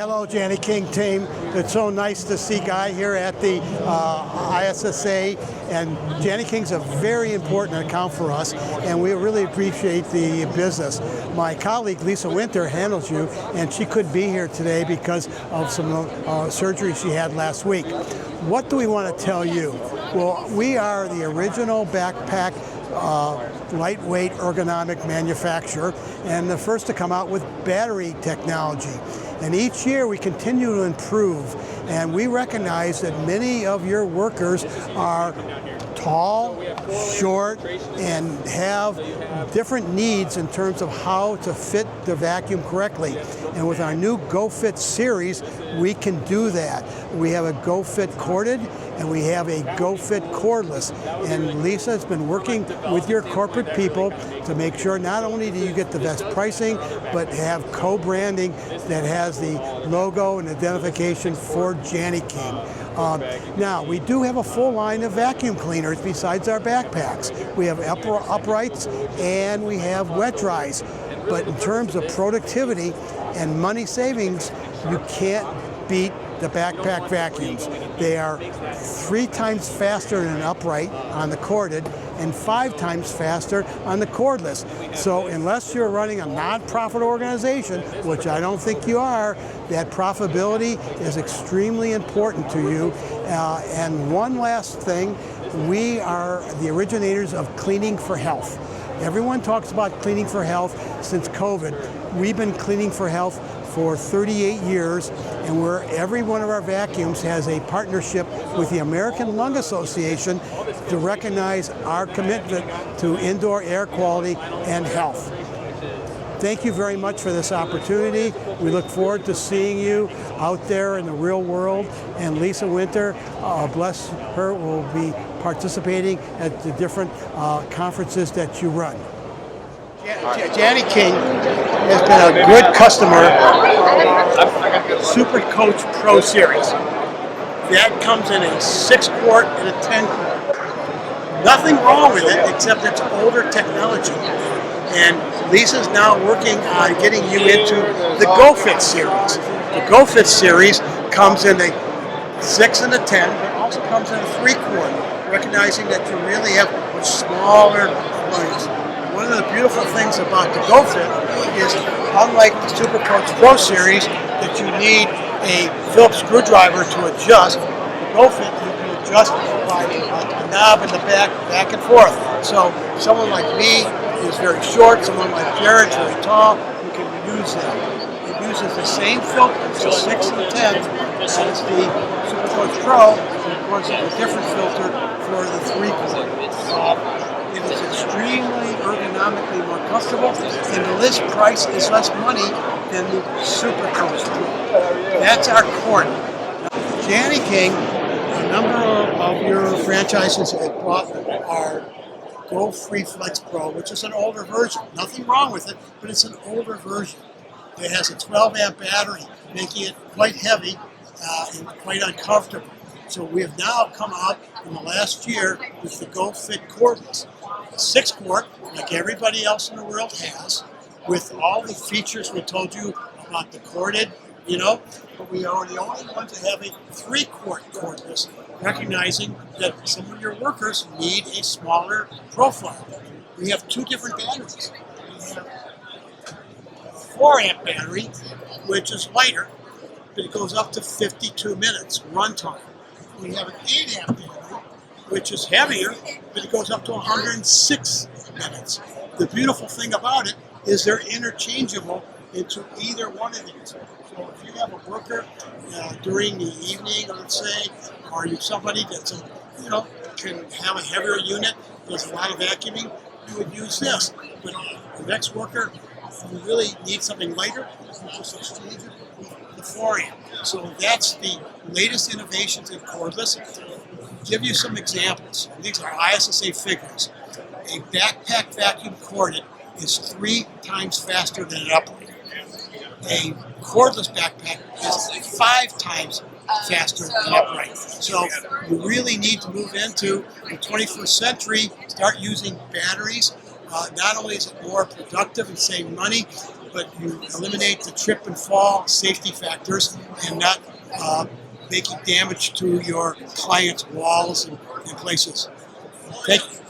Hello, Jani-King team. It's so nice to see Guy here at the ISSA, and Jani-King's a very important account for us, and we really appreciate the business. My colleague Lisa Winter handles you, and she couldn't be here today because of some surgery she had last week. What do we want to tell you? Well, we are the original backpack lightweight ergonomic manufacturer and the first to come out with battery technology. And each year we continue to improve, and we recognize that many of your workers are tall, short, and have different needs in terms of how to fit the vacuum correctly. And with our new GoFit series, we can do that. We have a GoFit corded, and we have a GoFit cordless. And Lisa has been working with your corporate people to make sure not only do you get the best pricing, but have co-branding that has the logo and identification for Jani-King. Now, we do have a full line of vacuum cleaners besides our backpacks. We have uprights and we have wet dries. But in terms of productivity and money savings, you can't beat the backpack vacuums. They are 3 times faster than an upright on the corded and 5 times faster on the cordless. So unless you're running a non-profit organization, which I don't think you are, that profitability is extremely important to you. And one last thing, we are the originators of cleaning for health. Everyone talks about cleaning for health since COVID. We've been cleaning for health for 38 years, and where every one of our vacuums has a partnership with the American Lung Association to recognize our commitment to indoor air quality and health. Thank you very much for this opportunity. We look forward to seeing you out there in the real world, and Lisa Winter, bless her, will be participating at the different conferences that you run. Jani-King has been a good customer of Super Coach Pro Series. That comes in a 6-quart and a 10-quart. Nothing wrong with it except it's older technology. And Lisa's now working on getting you into the GoFit series. The GoFit series comes in a 6 and a 10, but also comes in a 3-quart, recognizing that you really have much smaller lungs. One of the beautiful things about the GoFit is, unlike the Super Coach Pro Series, that you need a Phillips screwdriver to adjust. The GoFit you can adjust by a knob in the back and forth. So someone like me is very short, someone like Jared is very tall, you can use that. It uses the same filters, the 6 and 10, as the Super Coach Pro, and of course it's a different filter for the 3-quart. It is extremely ergonomically more comfortable, and the list price is less money than the Super Coach Pro. That's our cord. Jani-King, a number of your franchises have bought our Go Free Flex Pro, which is an older version. Nothing wrong with it, but it's an older version. It has a 12-amp battery, making it quite heavy and quite uncomfortable. So we have now come out in the last year with the GoFit cordless. A 6-quart, like everybody else in the world has, with all the features we told you about the corded, but we are the only ones that have a 3-quart cordless, recognizing that some of your workers need a smaller profile. We have 2 different batteries. We have a 4-amp battery, which is lighter, but it goes up to 52 minutes runtime. We have an 8-amp battery, which is heavier, but it goes up to 106 minutes. The beautiful thing about it is they're interchangeable into either one of these. So if you have a worker during the evening, let's say, or you somebody that's can have a heavier unit, does a lot of vacuuming, you would use this. But the next worker, you really need something lighter, you just exchange it with the 4-amp. So that's the latest innovations in cordless. Give you some examples. These are ISSA figures. A backpack vacuum corded is 3 times faster than an upright. A cordless backpack is 5 times faster than upright. So you really need to move into the 21st century, start using batteries. Not only is it more productive and save money, but you eliminate the trip and fall safety factors and not making damage to your client's walls and places. Thank you.